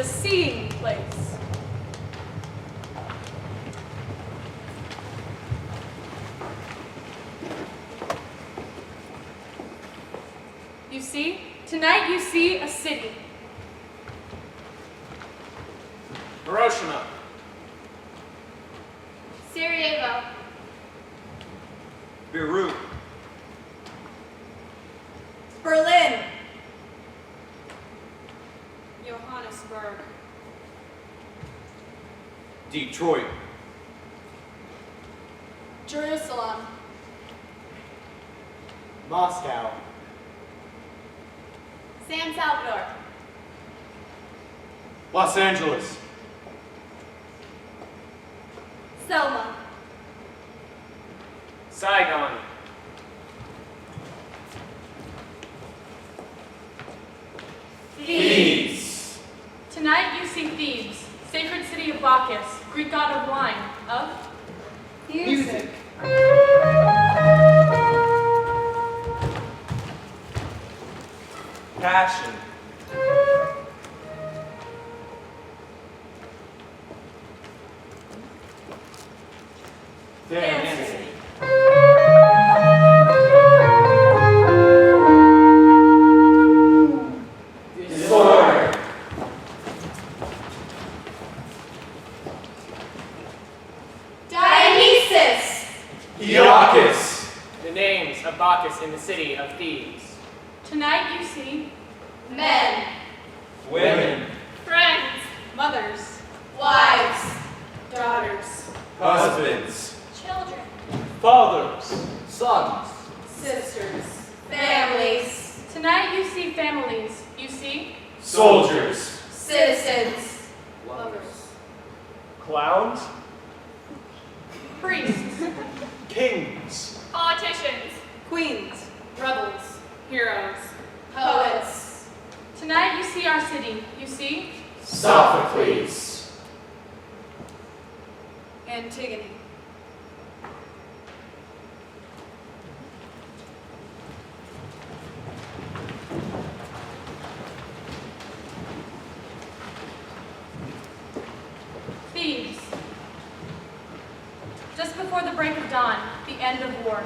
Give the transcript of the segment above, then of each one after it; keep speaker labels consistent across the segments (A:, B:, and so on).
A: seeing place. You see, tonight you see a city.
B: Hiroshima.
C: Sarajevo.
D: Beirut.
A: Berlin. Johannesburg.
D: Detroit.
A: Jerusalem.
B: Moscow.
C: San Salvador.
D: Los Angeles.
C: Selma.
B: Saigon.
D: Thebes.
A: Tonight you see Thebes, sacred city of Bacchus, Greek god of wine, of music.
D: Passion.
A: Dancing.
D: Disorder.
C: Dionysus.
D: Iacchus.
B: The names of Bacchus in the city of Thebes.
A: Tonight you see
C: Men.
D: Women.
C: Friends.
A: mothers,
C: Wives.
A: daughters,
D: Husbands.
C: Children.
D: Fathers. Sons.
A: sisters.
C: Families.
A: Tonight you see families. You see
D: Soldiers.
C: Citizens.
A: lovers,
D: Clowns.
A: priests,
D: Kings.
C: Politicians.
A: queens, rebels, heroes.
C: Poets.
A: Tonight you see our city. You see
D: Sophocles.
A: Antigone. Thebes. Just before the break of dawn, the end of war.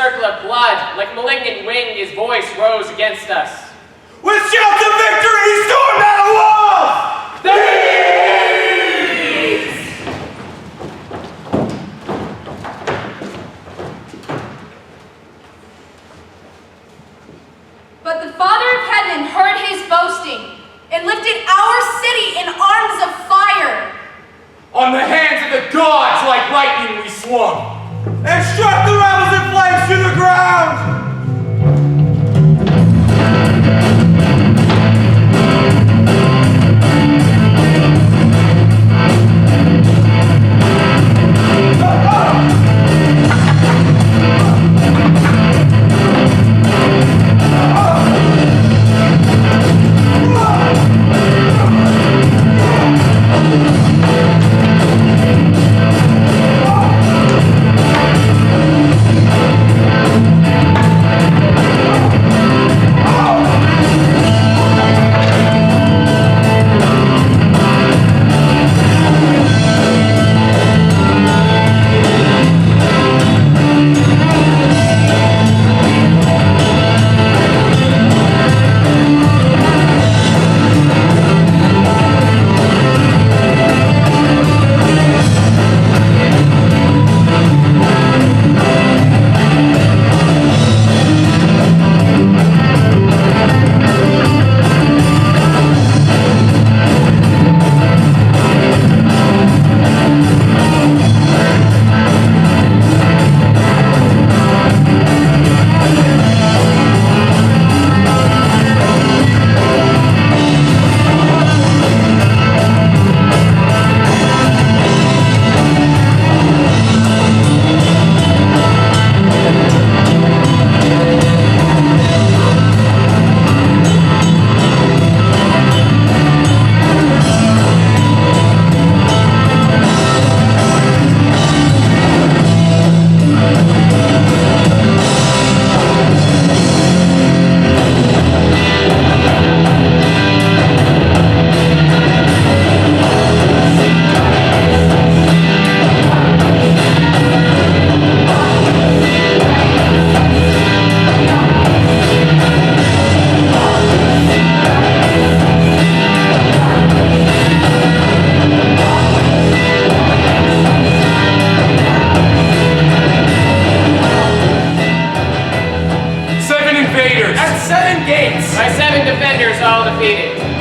B: circle of blood, like malignant wind, his voice rose against us.
E: With shouts of victory, he stormed out of walls! Thieves!
C: But the Father of Heaven heard his boasting and lifted our city in arms of fire.
E: On the hands of the gods like lightning we swung, and struck the rebels in flames to the ground!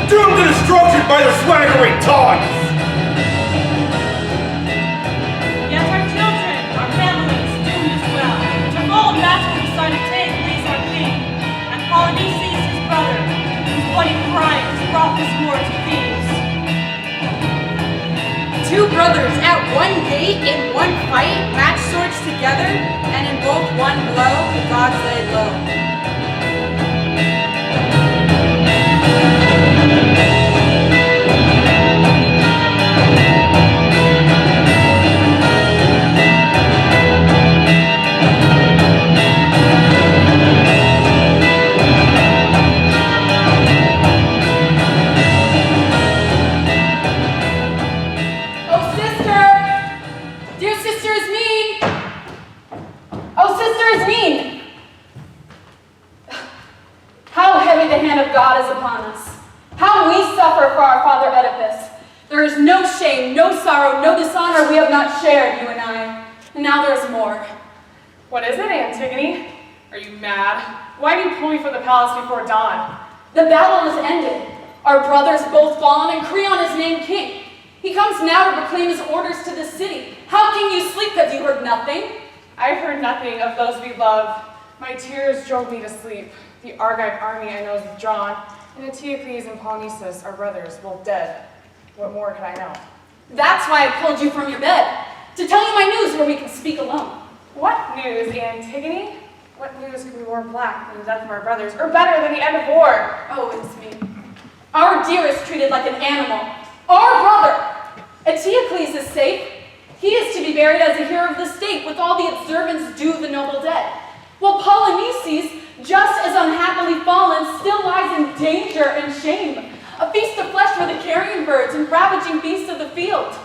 E: Doomed to destruction by their swaggering taunts!
A: Yet our children, our families, doomed as well. To fall in battle beside Antigone, our king, and Polyneices, his brother, whose bloody crimes brought this war to Thebes.
C: Two brothers at one gate in one fight, matched swords together, and in both one blow, the gods laid low.
F: God is upon us. How we suffer for our father Oedipus. There is no shame, no sorrow, no dishonor we have not shared, you and I. And now there's more.
A: What is it, Antigone? Are you mad? Why do you pull me from the palace before dawn?
F: The battle is ended. Our brothers both fallen, and Creon is named king. He comes now to proclaim his orders to the city. How can you sleep? Have you heard nothing?
A: I've heard nothing of those we love. My tears drove me to sleep. The Argive army I know is withdrawn, and Antigone and Polyneices, our brothers, both dead. What more could I know?
F: That's why I pulled you from your bed, to tell you my news where we can speak alone.
A: What news, Antigone? What news could be more black than the death of our brothers, or better than the end of war?
F: Oh, it's me. Our dear is treated like an animal. Our brother! Antigone is safe. He is to be buried as a hero of the state, with all the observance due the noble dead. While Polyneices, just as unhappily fallen, still lies in danger and shame. A feast of flesh for the carrion birds and ravaging beasts of the field.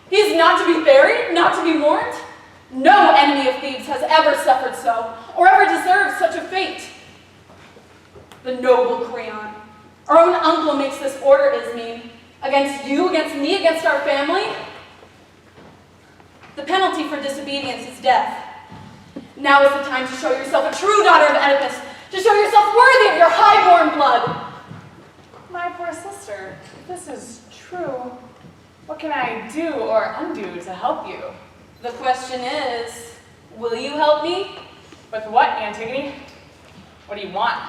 F: He is not to be buried, not to be mourned. No enemy of Thebes has ever suffered so, or ever deserved such a fate. The noble Creon, our own uncle, makes this order, Ismene, against you, against me, against our family. The penalty for disobedience is death. Now is the time to show yourself a true daughter of Oedipus, to show yourself worthy of your high-born blood.
G: My poor sister, if this is true, what can I do or undo to help you?
F: The question is, will you help me?
G: With what, Antigone? What do you want?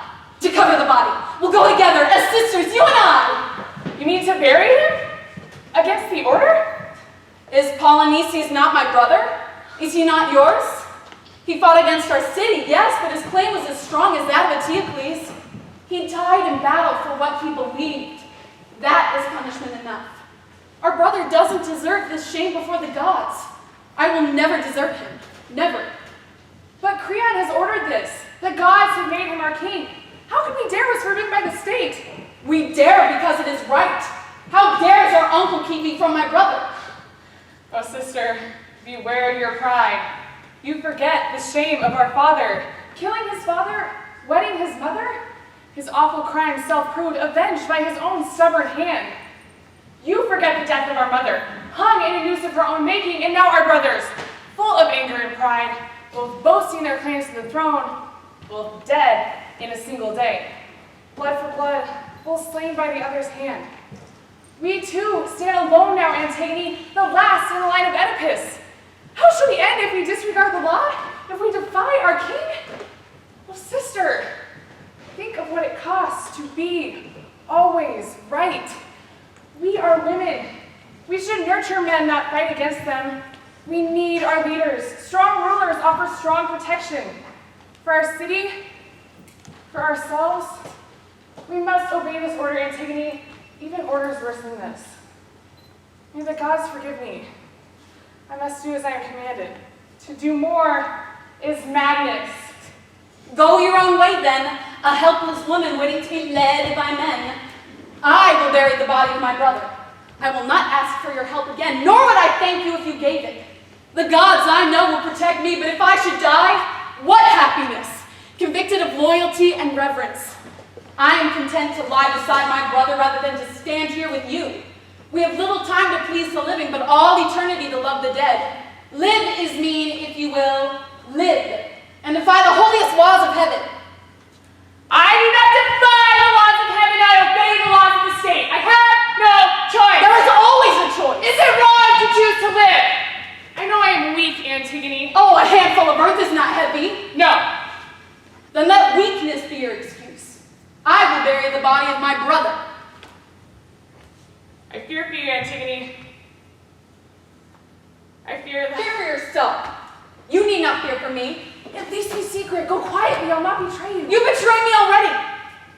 F: To cover the body. We'll go together as sisters, you and I.
G: You mean to bury him? Against the order?
F: Is Polynices not my brother? Is he not yours? He fought against our city, yes, but his claim was as strong as that of Eteocles. He died in battle for what he believed. That is punishment enough. Our brother doesn't deserve this shame before the gods. I will never desert him. Never.
G: But Creon has ordered this. The gods have made him our king. How can we dare what's forbidden by the state?
F: We dare because it is right. How dares our uncle keep me from my brother?
G: Oh, sister, beware your pride. You forget the shame of our father. Killing his father, wedding his mother, his awful crime self-proved, avenged by his own stubborn hand. You forget the death of our mother, hung in a noose of her own making, and now our brothers, full of anger and pride, both boasting their claims to the throne, both dead in a single day. Blood for blood, both slain by the other's hand. We too stand alone now, Antigone, the last in the line of Oedipus. How shall we end if we disregard the law? If we defy our king? Oh, sister, think of what it costs to be always right. We are women. We should nurture men, not fight against them. We need our leaders. Strong rulers offer strong protection. For our city, for ourselves, we must obey this order, Antigone, even orders worse than this. May the gods forgive me. I must do as I am commanded. To do more is madness.
F: Go your own way then, a helpless woman waiting to be led by men. I will bury the body of my brother. I will not ask for your help again, nor would I thank you if you gave it. The gods I know will protect me, but if I should die, what happiness, convicted of loyalty and reverence. I am content to lie beside my brother rather than to stand here with you. We have little time to please the living, but all eternity to love the dead. Live, Ismene, if you will, live, and defy the holiest laws of heaven.
G: I do not defy the laws of heaven, I obey the laws of the state. I have no choice.
F: There is always a choice.
G: Is it wrong to choose to live? I know I am weak, Antigone.
F: Oh, a handful of earth is not heavy.
G: No.
F: Then let weakness be your excuse. I will bury the body of my brother.
G: I fear for you, Antigone. I fear that...
F: Fear for yourself. You need not fear for me.
G: At least be secret. Go quietly. I'll not betray you.
F: You betray me already.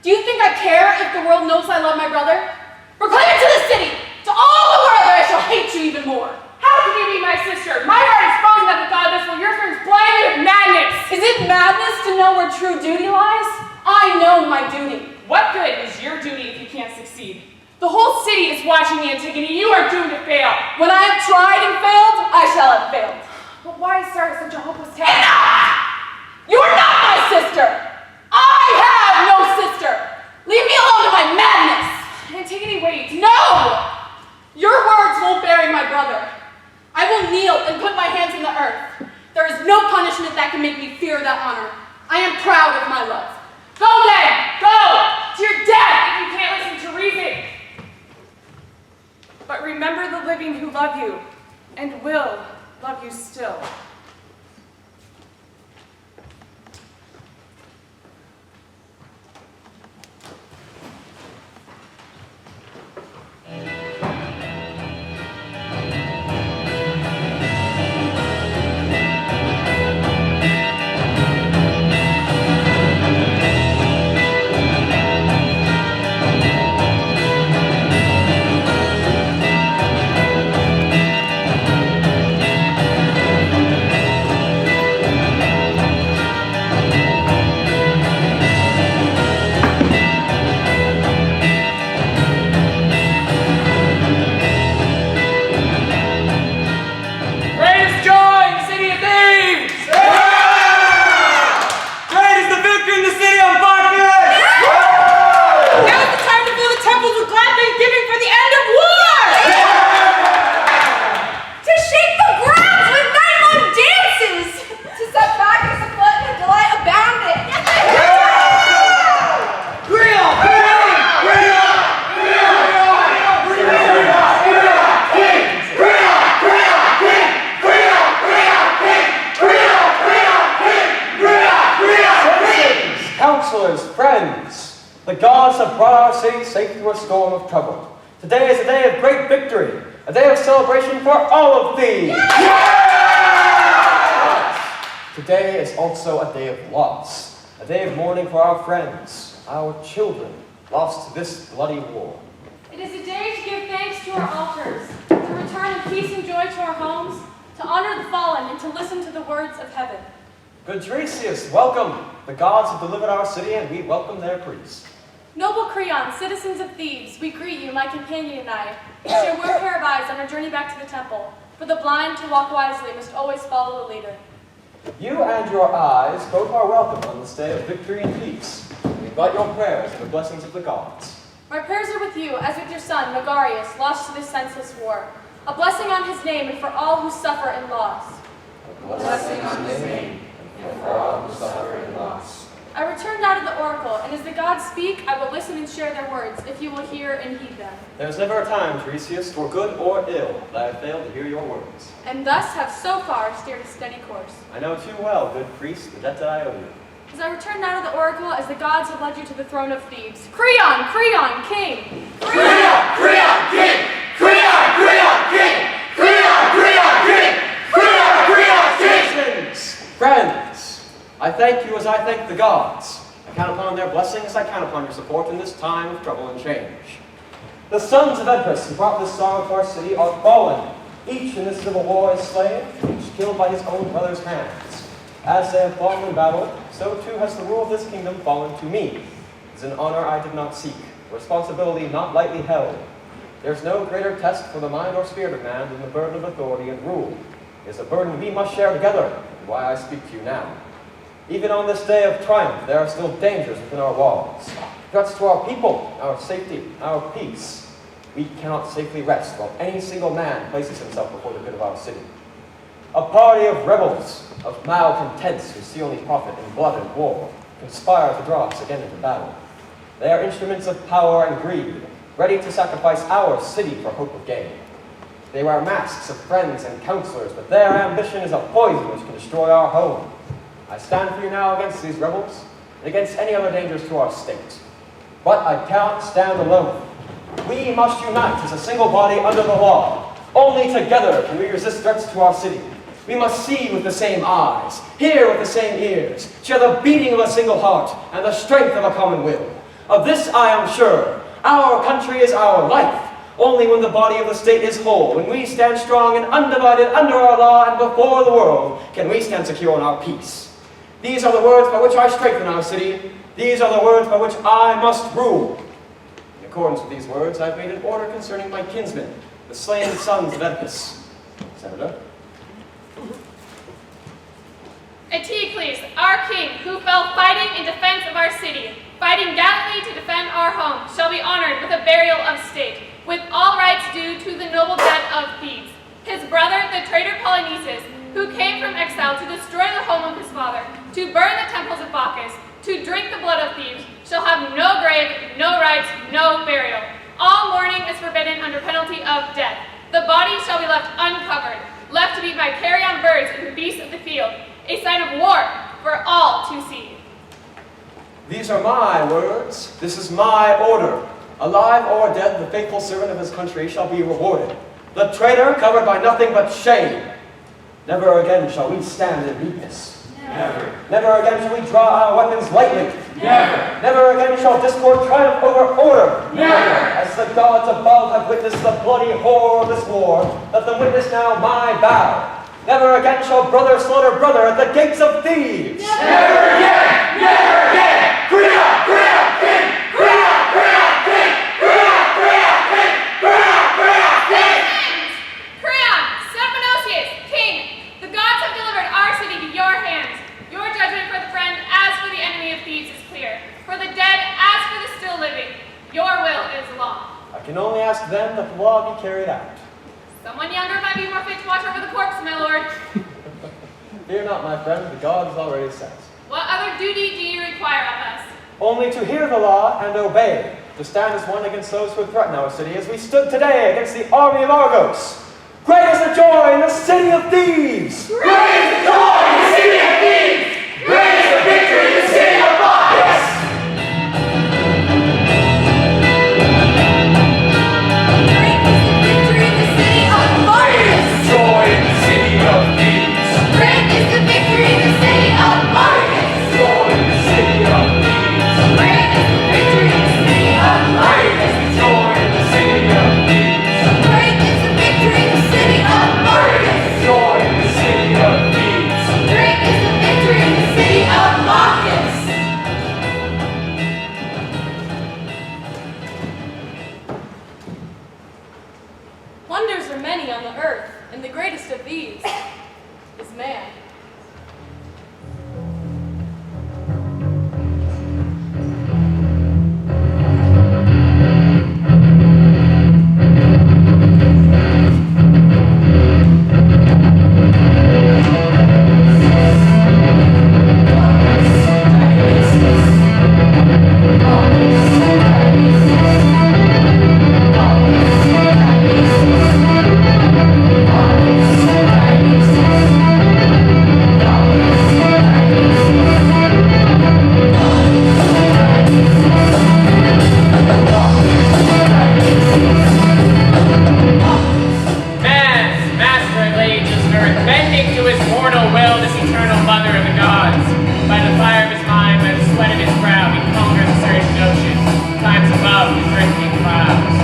F: Do you think I care if the world knows I love my brother? Proclaim it to the city, to all the world, or I shall hate you even more.
G: How can you be my sister? My heart is frozen at the thought of this, while your friends blind me with madness.
F: Is it madness to know where true duty lies? I know my duty.
G: What good is your duty if you can't succeed? The whole city is watching, Antigone. You are doomed to fail.
F: When I have tried and failed, I shall have failed.
G: But why start such a hopeless task?
F: Enough! You are not my sister! I have no sister! Leave me alone to my madness!
G: Antigone, wait.
F: No! Your words won't bury my brother. I will kneel and put my hands in the earth. There is no punishment that can make me fear that honor. I am proud of my love.
G: Go then! Go! To your death if you can't listen to reason! But remember the living who love you, and will love you still.
H: counselors, friends, the gods have brought our city safe through a storm of trouble. Today is a day of great victory, a day of celebration for all of thee. Today is also a day of loss, a day of mourning for our friends, our children, lost to this bloody war.
F: It is a day to give thanks to our altars, to return in peace and joy to our homes, to honor the fallen, and to listen to the words of heaven.
H: Good Tiresias, welcome. The gods have delivered our city, and we welcome their priest.
F: Noble Creon, citizens of Thebes, we greet you, my companion and I. We share one pair of eyes on our journey back to the temple. For the blind, to walk wisely, must always follow the leader.
H: You and your eyes both are welcome on this day of victory and peace. We invite your prayers and the blessings of the gods.
F: My prayers are with you, as with your son, Megarius, lost to this senseless war. A blessing on his name and for all who suffer in loss.
H: A blessing on his name and for all who suffer in loss.
F: I return now to the oracle, and as the gods speak, I will listen and share their words, if you will hear and heed them.
H: There is never a time, Tiresias, for good or ill, that I have failed to hear your words.
F: And thus have so far steered a steady course.
H: I know too well, good priest, the debt that I owe you.
F: As I return now to the oracle, as the gods have led you to the throne of Thebes. Creon, Creon, king!
E: Creon, Creon, king! Creon, Creon, king! Creon, Creon, king! Creon, Creon, king!
H: Citizens, friends, I thank you as I thank the gods. I count upon their blessings, I count upon your support in this time of trouble and change. The sons of Oedipus who brought this sorrow to our city are fallen. Each in this civil war is slain, each killed by his own brother's hands. As they have fallen in battle, so too has the rule of this kingdom fallen to me. It is an honor I did not seek, a responsibility not lightly held. There's no greater test for the mind or spirit of man than the burden of authority and rule. It is a burden we must share together, and why I speak to you now. Even on this day of triumph, there are still dangers within our walls. Threats to our people, our safety, our peace. We cannot safely rest while any single man places himself before the good of our city. A party of rebels, of malcontents who see only profit in blood and war, conspire to draw us again into battle. They are instruments of power and greed, ready to sacrifice our city for hope of gain. They wear masks of friends and counselors, but their ambition is a poison which can destroy our home. I stand for you now against these rebels, and against any other dangers to our state. But I cannot stand alone. We must unite as a single body under the law. Only together can we resist threats to our city. We must see with the same eyes, hear with the same ears, share the beating of a single heart, and the strength of a common will. Of this I am sure. Our country is our life. Only when the body of the state is whole, when we stand strong and undivided under our law and before the world, can we stand secure in our peace. These are the words by which I strengthen our city. These are the words by which I must rule. In accordance with these words, I have made an order concerning my kinsmen, the slain sons of Oedipus. Senator?
I: Eteocles, our king, who fell fighting in defense of our city, fighting gallantly to defend our home, shall be honored with a burial of state, with all rights due to the noble dead of Thebes. His brother, the traitor Polynices, who came from exile to destroy the home of his father, to burn the temples of Bacchus, to drink the blood of Thebes, shall have no grave, no rights, no burial. All mourning is forbidden under penalty of death. The body shall be left uncovered, left to be by carrion birds and the beasts of the field, a sign of war for all to see.
H: These are my words. This is my order. Alive or dead, the faithful servant of his country shall be rewarded. The traitor covered by nothing but shame. Never again shall we stand in weakness.
E: Never.
H: Never again shall we draw our weapons lightly.
E: Never.
H: Never again shall discord triumph over order.
E: Never.
H: As the gods above have witnessed the bloody horror of this war, let them witness now my vow. Never again shall brother slaughter brother at the gates of Thebes.
E: Never again! Never again! Creon, Creon, king! Creon, Creon, king! Creon, Creon, king! Creon, Creon, king!
I: Creon, son of Monosius, king, the gods have delivered our city to your hands. Your judgment for the friend as for the enemy of Thebes is clear. For the dead as for the still living, your will is law.
H: I can only ask then that the law be carried out.
I: Someone younger might be more fit to watch over the corpse, my lord.
H: Fear not, my friend, the gods already set.
I: What other duty do you require of us?
H: Only to hear the law and obey, to stand as one against those who would threaten our city, as we stood today against the army of Argos. Great is the joy in the city of Thebes!
E: Great is the joy in the city of Thebes! Great is the victory in the city of Bacchus!
B: of his prow, he conquers the surging ocean, climbs above the drifting clouds.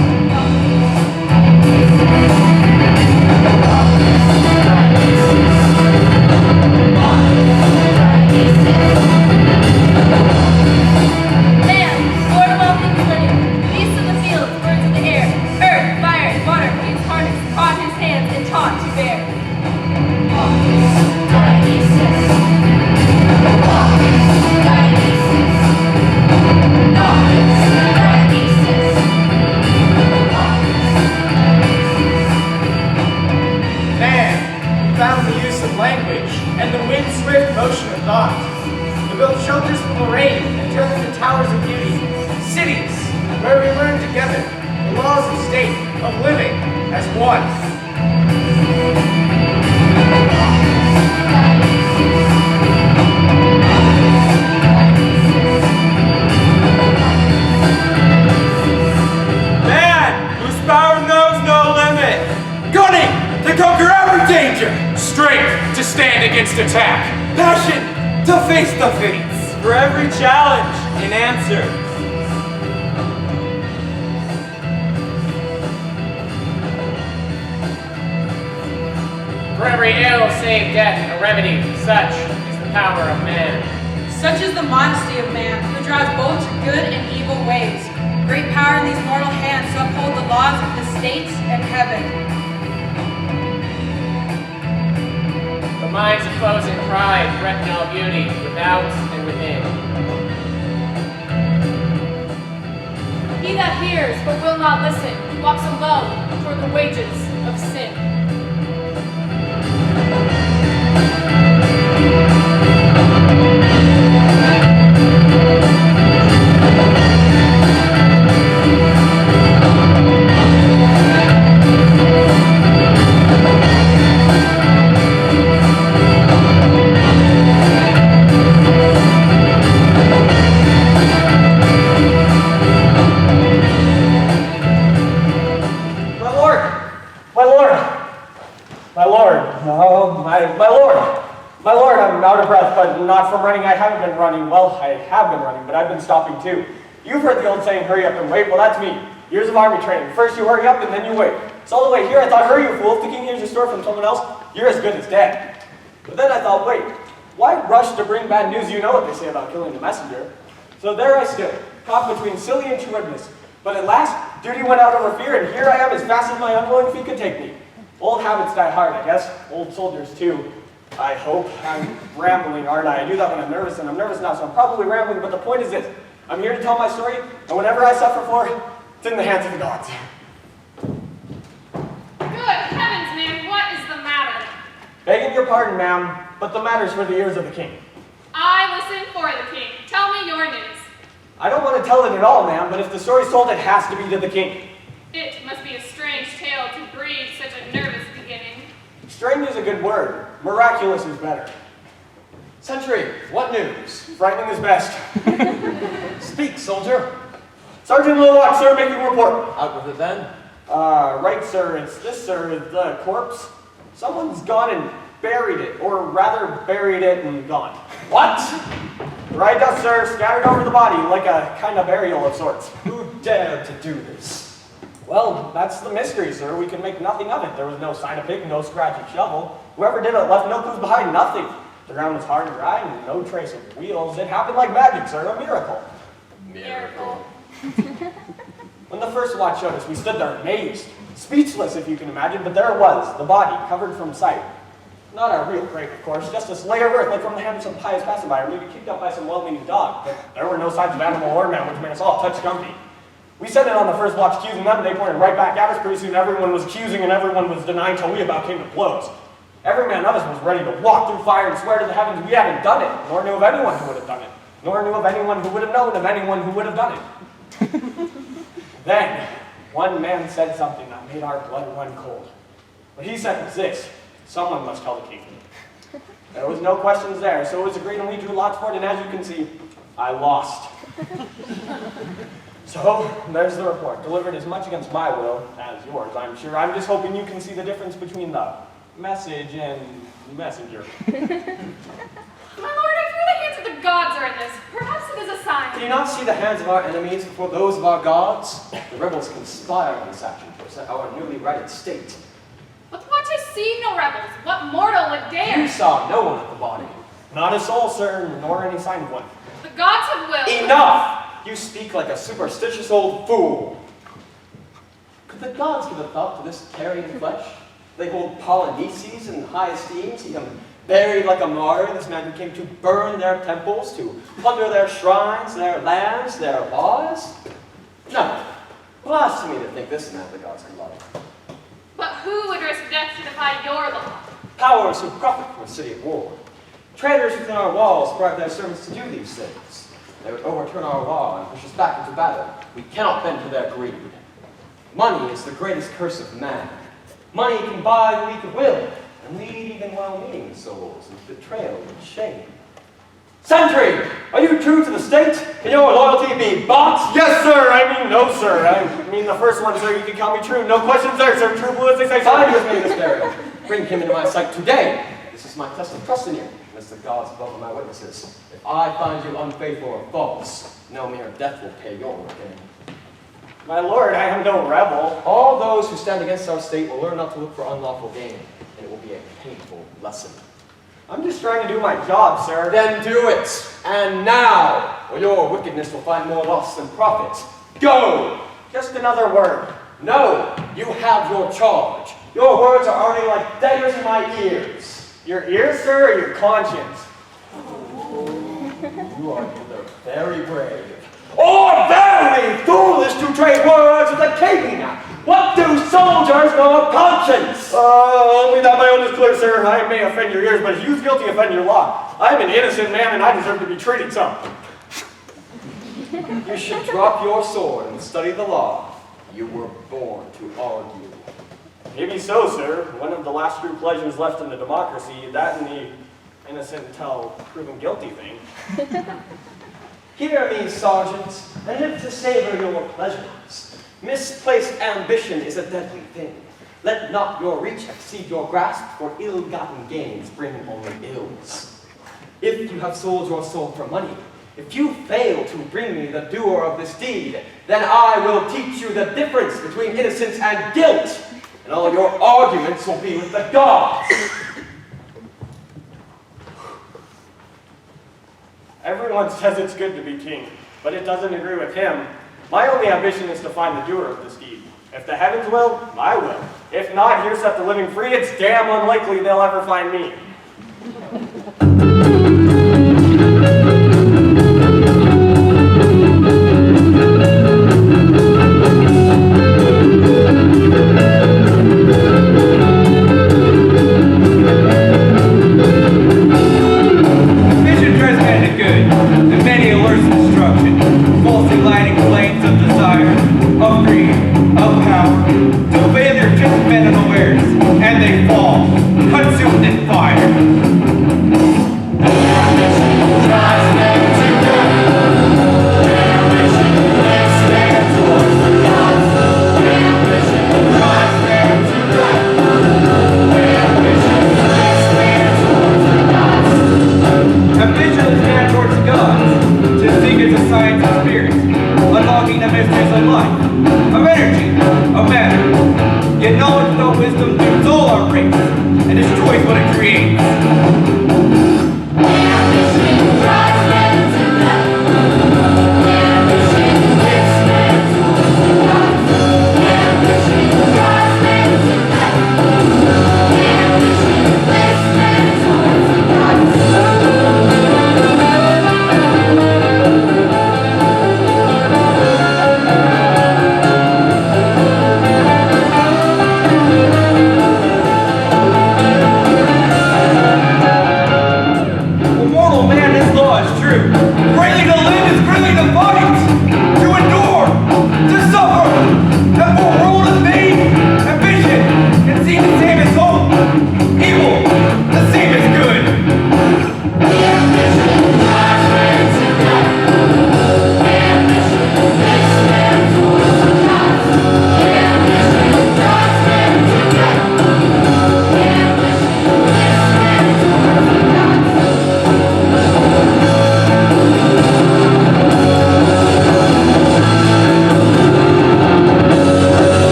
I: Man, Lord of all things living, beasts of the fields, birds of the air, earth, fire, water, he is harnessed, caught in his hands, and taught to bear.
E: Man found the use of language and the wind-swift motion of thought to build shelters from the rain and turn them into towers of beauty, cities where we learn together the laws of state, of living as one.
J: Man whose power knows no limit. Gunning to conquer every danger.
D: Strength to stand against attack.
J: Passion to face the fates. For every challenge, an answer.
B: For every ill, save death, a remedy. Such is the power of man.
C: Such is the modesty of man, who drives both to good and evil ways. Great power in these mortal hands to uphold the laws of the states and heaven.
B: The mind's opposing pride, threaten all beauty, without and within.
F: He that hears but will not listen walks alone toward the wages of sin.
H: My lord, I'm out of breath, but not from running. I haven't been running. Well, I have been running, but I've been stopping too. You've heard the old saying, hurry up and wait. Well, that's me. Years of army training. First you hurry up and then you wait. It's all the way here. I thought, hurry, you fool. If the king hears your story from someone else, you're as good as dead. But then I thought, wait, why rush to bring bad news? You know what they say about killing the messenger. So there I stood, caught between silly and shrewdness. But at last, duty went out over fear, and here I am as fast as my unwilling feet could take me. Old habits die hard, I guess. Old soldiers, too. I hope. I'm rambling, aren't I? I do that when I'm nervous, and I'm nervous now, so I'm probably rambling, but the point is this. I'm here to tell my story, and whatever I suffer for, it's in the hands of the gods.
I: Good heavens, man, what is the matter?
H: Begging your pardon, ma'am, but the matter's for the ears of the king.
I: I listen for the king. Tell me your news.
H: I don't want to tell it at all, ma'am, but if the story's told, it has to be to the king.
I: It must be a strange tale to breathe such a nervous beginning.
H: Strange is a good word. Miraculous is better.
J: Sentry, what news?
H: Frightening is best.
J: Speak, soldier.
H: Sergeant Lillock, sir, making report.
J: Out with it then.
H: Right, sir. It's this, sir. The corpse. Someone's gone and buried it, or rather buried it and gone.
J: What?
H: Right, sir. Scattered over the body, like a kind of burial of sorts.
J: Who dared to do this?
H: Well, that's the mystery, sir. We can make nothing of it. There was no sign of pick, no scratchy shovel. Whoever did it left no clues behind, nothing. The ground was hard and dry, and no trace of wheels. It happened like magic, sir. A miracle.
J: Miracle.
H: When the first watch showed us, we stood there amazed, speechless if you can imagine, but there it was, the body, covered from sight. Not a real grave, of course, just this layer of earth like from the hand of some pious passerby, or maybe kicked up by some well-meaning dog, but there were no signs of animal or man, which made us all touch grumpy. We set in on the first watch accusing them, and they pointed right back at us. Pretty soon everyone was accusing and everyone was denying till we about came to blows. Every man of us was ready to walk through fire and swear to the heavens we hadn't done it, nor knew of anyone who would have done it, nor knew of anyone who would have known of anyone who would have done it. Then, one man said something that made our blood run cold. What he said was this: someone must tell the king. There was no questions there, so it was agreed and we drew lots for it, and as you can see, I lost. So, there's the report, delivered as much against my will as yours, I'm sure. I'm just hoping you can see the difference between the message and messenger.
I: My lord, I fear the hands of the gods are in this. Perhaps it is a sign
H: you not see the hands of our enemies before those of our gods? The rebels conspire in this action to upset our newly righted state.
I: But what to see no rebels? What mortal would dare?
H: You saw no one at the body.
K: Not a soul, sir, nor any sign of one.
I: The gods have willed.
H: Enough! You speak like a superstitious old fool. Could the gods give a thought to this carrion flesh? They hold Polynices in high esteem, see him buried like a martyr, this man who came to burn their temples, to plunder their shrines, their lands, their laws? No. Blasphemy to think this man the gods could love.
I: But who would risk death to defy your law?
H: Powers who profit from a city at war. Traitors within our walls bribe their servants to do these things. They would overturn our law and push us back into battle. We cannot bend to their greed. Money is the greatest curse of man. Money can buy the weak of will, and lead even well-meaning souls into betrayal and shame. Sentry! Are you true to the state? Can your loyalty be bought?
K: Yes, sir. I mean, no, sir. I mean, the first one, sir, you can count me true. No questions there, sir. True blue as they say, sir.
H: Side with me, this burial. Bring him into my sight today. This is my test of trust in you, as the gods above are my witnesses. If I find you unfaithful or false, no mere death will pay your reckoning.
K: My lord, I am no rebel.
H: All those who stand against our state will learn not to look for unlawful gain, and it will be a painful lesson.
K: I'm just trying to do my job, sir.
H: Then do it, and now, or your wickedness will find more loss than profit. Go!
K: Just another word.
H: No, you have your charge. Your words are already like daggers in my ears.
K: Your ears, sir, or your conscience?
H: You are either very brave or very foolish to trade words with a king. What do soldiers know of conscience?
K: Only that my own is clear, sir. I may offend your ears, but if you's guilty, offend your law. I am an innocent man, and I deserve to be treated so.
H: You should drop your sword and study the law. You were born to argue.
K: Maybe so, sir. One of the last true pleasures left in the democracy, that and the innocent until proven guilty thing.
H: Hear me, sergeant, and live to savor your pleasures. Misplaced ambition is a deadly thing. Let not your reach exceed your grasp, for ill-gotten gains bring only ills. If you have sold your soul for money, if you fail to bring me the doer of this deed, then I will teach you the difference between innocence and guilt, and all your arguments will be with the gods.
K: Everyone says it's good to be king, but it doesn't agree with him. My only ambition is to find the doer of this deed. If the heavens will, I will. If not, here set the living free, it's damn unlikely they'll ever find me.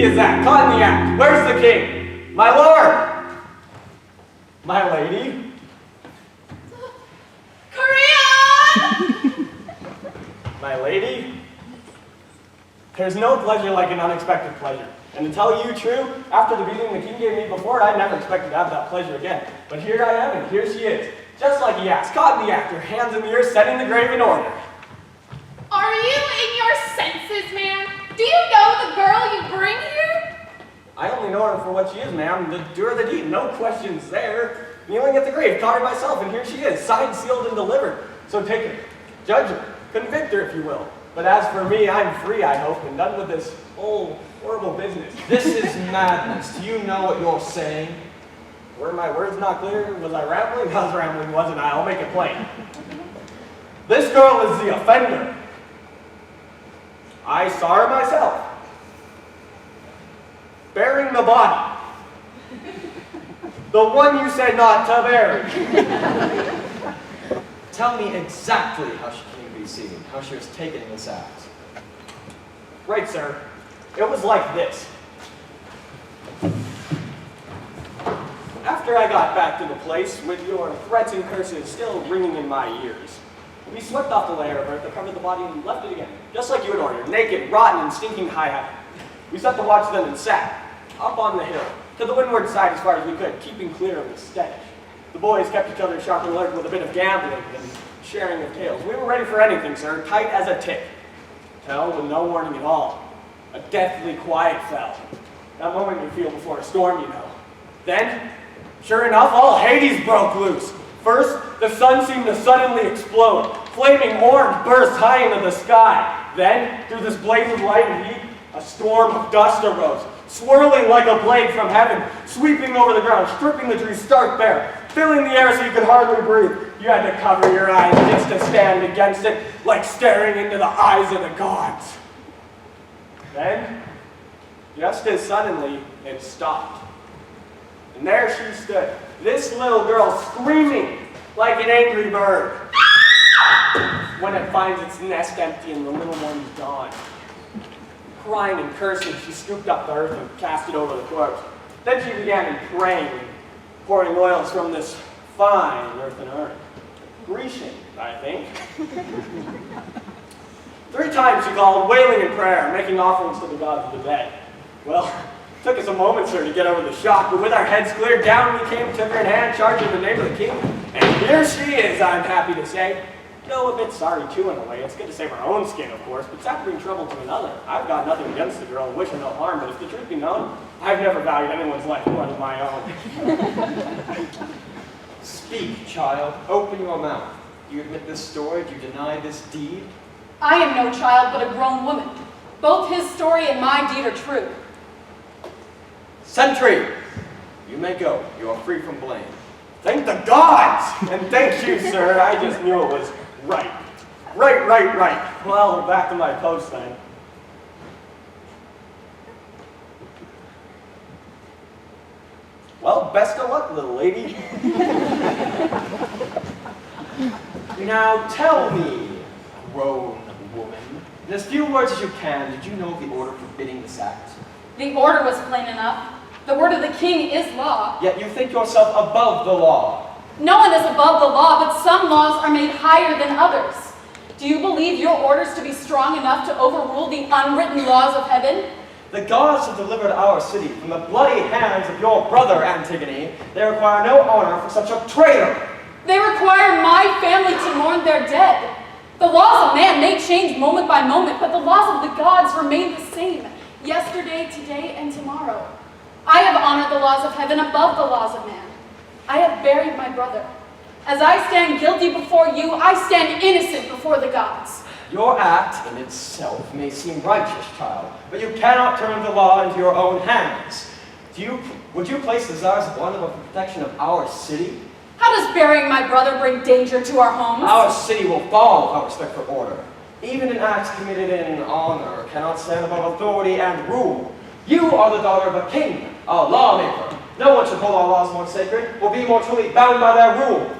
K: is that? Caught in the act. Where's the king? My lord! My lady?
I: Korea!
K: My lady? There's no pleasure like an unexpected pleasure. And to tell you true, after the beating the king gave me before, I never expected to have that pleasure again. But here I am, and here she is. Just like he asked, caught in the act, her hands in the air, setting the grave in order.
I: Are you in your senses, man? Do you know the girl you bring here?
K: I only know her for what she is, ma'am, the doer of the deed, no questions there. Kneeling at the grave, caught her myself, and here she is, signed, sealed, and delivered. So take her, judge her, convict her if you will. But as for me, I'm free, I hope, and done with this whole horrible business.
H: This is madness. Do you know what you're saying?
K: Were my words not clear? Was I rambling? I was rambling, wasn't I? I'll make it plain. This girl is the offender. I saw her myself, bearing the body. The one you said not to bury.
H: Tell me exactly how she came to be seen, how she was taken in this act.
K: Right, sir. It was like this. After I got back to the place, with your threats and curses still ringing in my ears, we swept off the layer of earth that covered the body and left it again, just like you had ordered, naked, rotten, and stinking high heaven. We set to watch them and sat, up on the hill, to the windward side as far as we could, keeping clear of the stench. The boys kept each other sharp and alert with a bit of gambling and sharing of tales. We were ready for anything, sir, tight as a tick. Till, with no warning at all, a deathly quiet fell. That moment you feel before a storm, you know. Then, sure enough, all Hades broke loose. First, the sun seemed to suddenly explode. Flaming orange burst high into the sky. Then, through this blaze of light and heat, a storm of dust arose, swirling like a plague from heaven, sweeping over the ground, stripping the trees stark bare, filling the air so you could hardly breathe. You had to cover your eyes just to stand against it, like staring into the eyes of the gods. Then, just as suddenly, it stopped. And there she stood, this little girl screaming like an angry bird when it finds its nest empty and the little one's gone. Crying and cursing, she scooped up the earth and cast it over the corpse. Then she began praying and pouring oils from this fine earthen urn. Grecian, I think. 3 times she called, wailing in prayer, making offerings to the gods of the dead. Well, it took us a moment, sir, to get over the shock, but with our heads clear, down we came, took her in hand, charged in the name of the king, and here she is, I'm happy to say. No, a bit sorry, too, in a way. It's good to save our own skin, of course, but sad to bring trouble to another. I've got nothing against the girl and wish her no harm, but if the truth be known, I've never valued anyone's life more than my own.
H: Speak, child. Open your mouth. Do you admit this story? Do you deny this deed?
F: I am no child, but a grown woman. Both his story and my deed are true.
H: Sentry! You may go. You are free from blame.
K: Thank the gods! And thank you, sir. I just knew it was right. Right. Well, back to my post then. Well, best of luck, little lady.
H: Now tell me, grown woman, in as few words as you can, did you know of the order forbidding this act?
F: The order was plain enough. The word of the king is law.
H: Yet you think yourself above the law.
F: No one is above the law, but some laws are made higher than others. Do you believe your orders to be strong enough to overrule the unwritten laws of heaven?
H: The gods have delivered our city from the bloody hands of your brother, Antigone. They require no honor for such a traitor.
F: They require my family to mourn their dead. The laws of man may change moment by moment, but the laws of the gods remain the same, yesterday, today, and tomorrow. I have honored the laws of heaven above the laws of man. I have buried my brother. As I stand guilty before you, I stand innocent before the gods.
H: Your act in itself may seem righteous, child, but you cannot turn the law into your own hands. Would you place the desires of one of the protection of our city?
F: How does burying my brother bring danger to our homes?
H: Our city will fall without respect for order. Even an act committed in honor cannot stand above authority and rule. You are the daughter of a king, a lawmaker. No one should hold our laws more sacred or be more truly bound by their rule.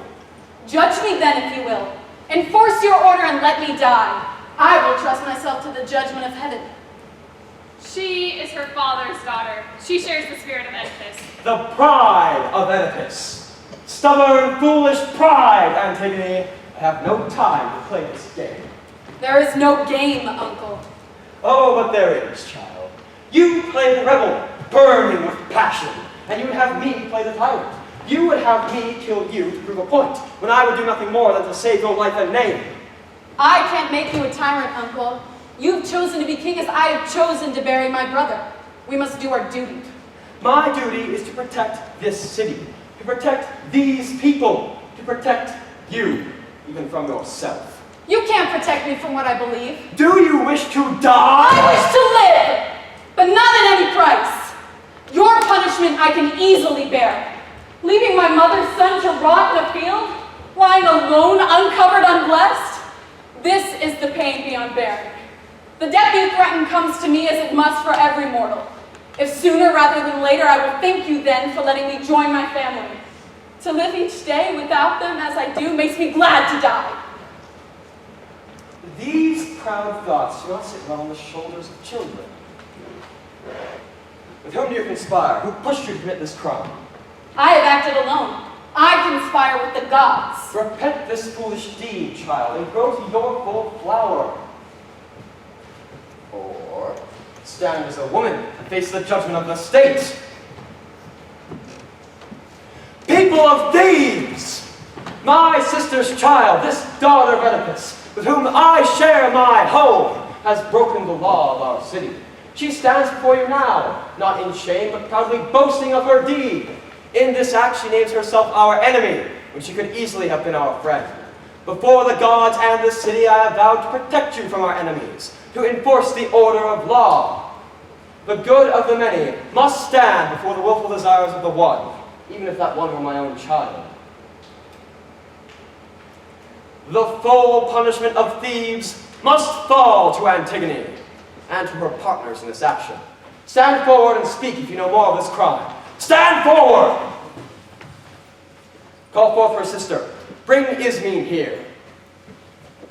F: Judge me then, if you will. Enforce your order and let me die. I will trust myself to the judgment of heaven.
I: She is her father's daughter. She shares the spirit of Oedipus.
H: The pride of Oedipus. Stubborn, foolish pride, Antigone. I have no time to play this game.
F: There is no game, Uncle.
H: Oh, but there is, child. You play the rebel, burning with passion, and you would have me play the tyrant. You would have me kill you to prove a point, when I would do nothing more than to save your life and name.
F: I can't make you a tyrant, Uncle. You've chosen to be king as I have chosen to bury my brother. We must do our duty.
H: My duty is to protect this city, to protect these people, to protect you, even from yourself.
F: You can't protect me from what I believe.
H: Do you wish to die?
F: I wish to live, but not at any price. Your punishment I can easily bear. Leaving my mother's son to rot in a field, lying alone, uncovered, unblessed. This is the pain beyond bearing. The death you threaten comes to me as it must for every mortal. If sooner rather than later, I will thank you then for letting me join my family. To live each day without them as I do makes me glad to die.
H: These proud thoughts do not sit well on the shoulders of children. With whom do you conspire? Who pushed you to commit this crime?
F: I have acted alone. I conspire with the gods.
H: Repent this foolish deed, child, and grow to your full flower. Or stand as a woman and face the judgment of the state. People of Thebes! My sister's child, this daughter of Oedipus, with whom I share my home, has broken the law of our city. She stands before you now, not in shame, but proudly boasting of her deed. In this act, she names herself our enemy, when she could easily have been our friend. Before the gods and the city, I have vowed to protect you from our enemies, to enforce the order of law. The good of the many must stand before the willful desires of the one, even if that one were my own child. The full punishment of Thebes must fall to Antigone and to her partners in this action. Stand forward and speak if you know more of this crime. Stand forward! Call forth her sister. Bring Ismene here.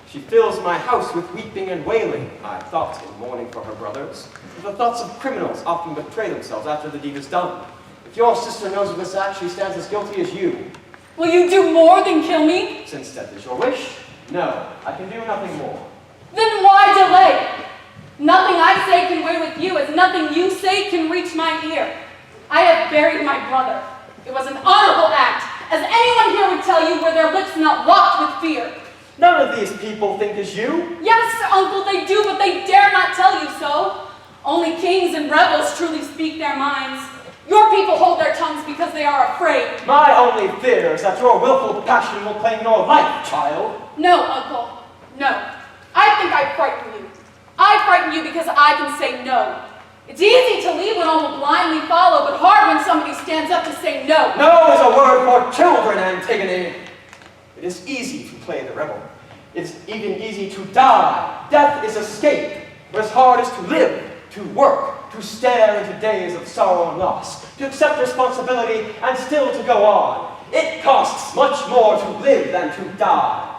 H: She fills my house with weeping and wailing, I thought in mourning for her brothers. The thoughts of criminals often betray themselves after the deed is done. If your sister knows of this act, she stands as guilty as you.
F: Will you do more than kill me?
H: Since death is your wish, no, I can do nothing more.
F: Then why delay? Nothing I say can weigh with you, as nothing you say can reach my ear. I have buried my brother. It was an honorable act, as anyone here would tell you were their lips not locked with fear.
H: None of these people think as you.
F: Yes, Uncle, they do, but they dare not tell you so. Only kings and rebels truly speak their minds. Your people hold their tongues because they are afraid.
H: My only fear is that your willful passion will claim your life, child.
F: No, Uncle, no. I think I frighten you. I frighten you because I can say no. It's easy to lead when all will blindly follow, but hard when somebody stands up to say no.
H: No is a word for children, Antigone. It is easy to play the rebel. It is even easy to die. Death is escape. What is hard is to live, to work, to stare into days of sorrow and loss, to accept responsibility and still to go on. It costs much more to live than to die.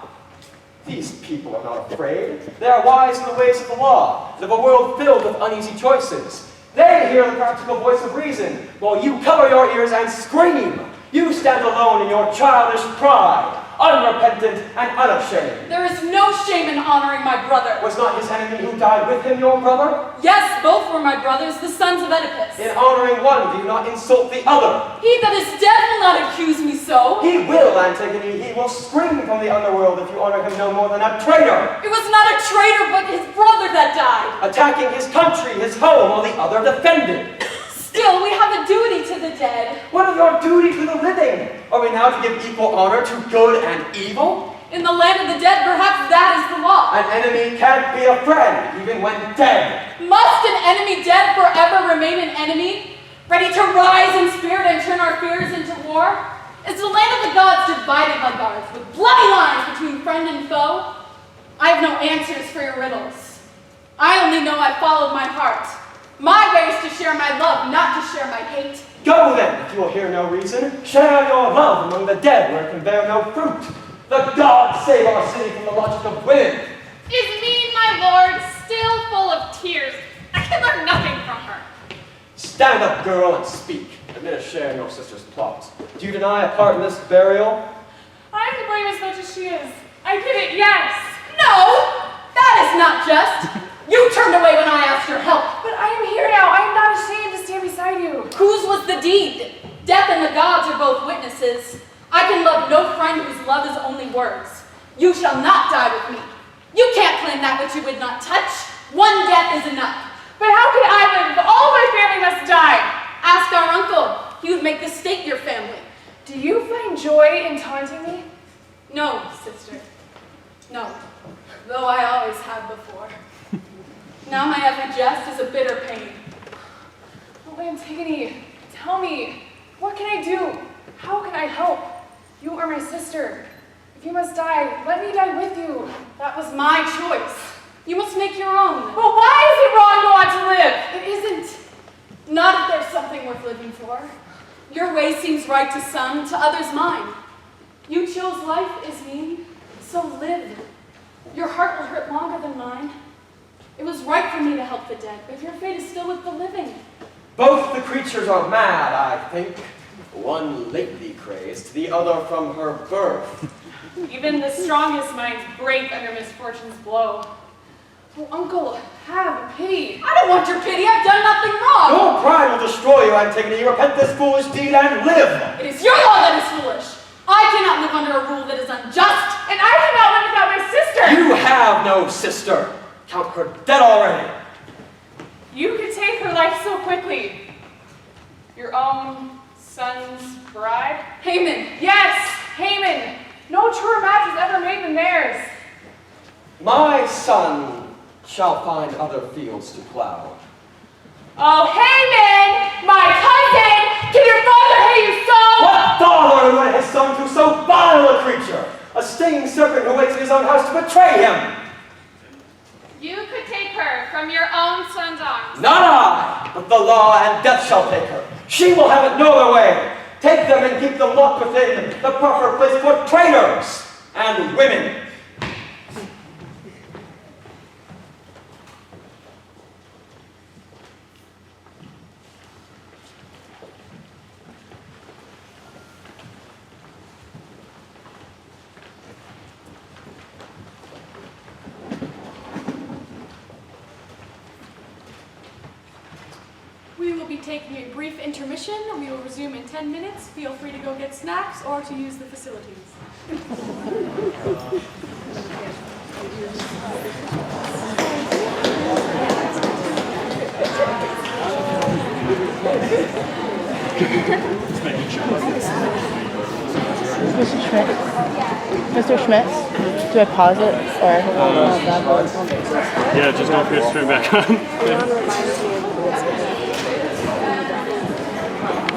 H: These people are not afraid. They are wise in the ways of the law, live a world filled with uneasy choices. They hear the practical voice of reason, while you cover your ears and scream. You stand alone in your childish pride, unrepentant and unashamed.
F: There is no shame in honoring my brother.
H: Was not his enemy who died with him your brother?
F: Yes, both were my brothers, the sons of Oedipus.
H: In honoring one, do you not insult the other?
F: He that is dead will not accuse me so.
H: He will, Antigone. He will spring from the underworld if you honor him no more than a traitor.
F: It was not a traitor, but his brother that died.
H: Attacking his country, his home, while the other defended.
F: Still, we have a duty to the dead.
H: What of your duty to the living? Are we now to give equal honor to good and evil?
F: In the land of the dead, perhaps that is the law.
H: An enemy can't be a friend, even when dead.
F: Must an enemy dead forever remain an enemy? Ready to rise in spirit and turn our fears into war? Is the land of the gods divided like ours, with bloody lines between friend and foe? I have no answers for your riddles. I only know I followed my heart. My way is to share my love, not to share my hate.
H: Go then, if you will hear no reason. Share your love among the dead where it can bear no fruit. The gods save our city from the logic of women.
I: Is me, my lord, still full of tears? I can learn nothing
H: Stand up, girl, and speak. Admit a share in your sister's plot. Do you deny a part in this burial?
G: I'm to blame as much as she is. I did it, yes.
F: No! That is not just. You turned away when I asked your help.
G: But I am here now. I am not ashamed to stand beside you.
F: Whose was the deed? Death and the gods are both witnesses. I can love no friend whose love is only words. You shall not die with me. You can't claim that which you would not touch. One death is enough.
G: But how can I live if all my family must die?
F: Ask our uncle. He would make the state your family.
G: Do you find joy in taunting me?
F: No, sister. No. Though I always have before. Now my every jest is a bitter pain.
G: Oh, Antigone, tell me, what can I do? How can I help? You are my sister. If you must die, let me die with you.
F: That was my choice. You must make your own.
G: But why is it wrong to want to live?
F: It isn't. Not if there's something worth living for. Your way seems right to some, to others mine. You chose life as mean, so live. Your heart will hurt longer than mine. It was right for me to help the dead, but your fate is still with the living.
H: Both the creatures are mad, I think. One lately crazed, the other from her birth.
G: Even the strongest minds break under misfortune's blow. Oh, uncle, have pity.
F: I don't want your pity. I've done nothing wrong.
H: Your pride will destroy you, Antigone. Repent this foolish deed and live.
F: It is your law that is foolish. I cannot live under a rule that is unjust.
G: And I cannot live without my sister.
H: You have no sister. Count her dead already.
G: You could take her life so quickly. Your own son's bride?
F: Haman.
G: Yes, Haman. No truer match was ever made than theirs.
H: My son shall find other fields to plow.
G: Oh, Haman, my cousin! Can your father hate you so?
H: What father would wed his son to so vile a creature? A stinging serpent who waits in his own house to betray him.
I: You could take her from your own son's arms.
H: Not I, but the law and death shall take her. She will have it no other way. Take them and keep them locked within the proper place for traitors and women.
F: We will be taking a brief intermission. We will resume in 10 minutes. Feel free to go get snacks or to use the facilities.
L: Mr. Schmidt, do I pause it or?
M: Yeah, just don't forget to turn it back on.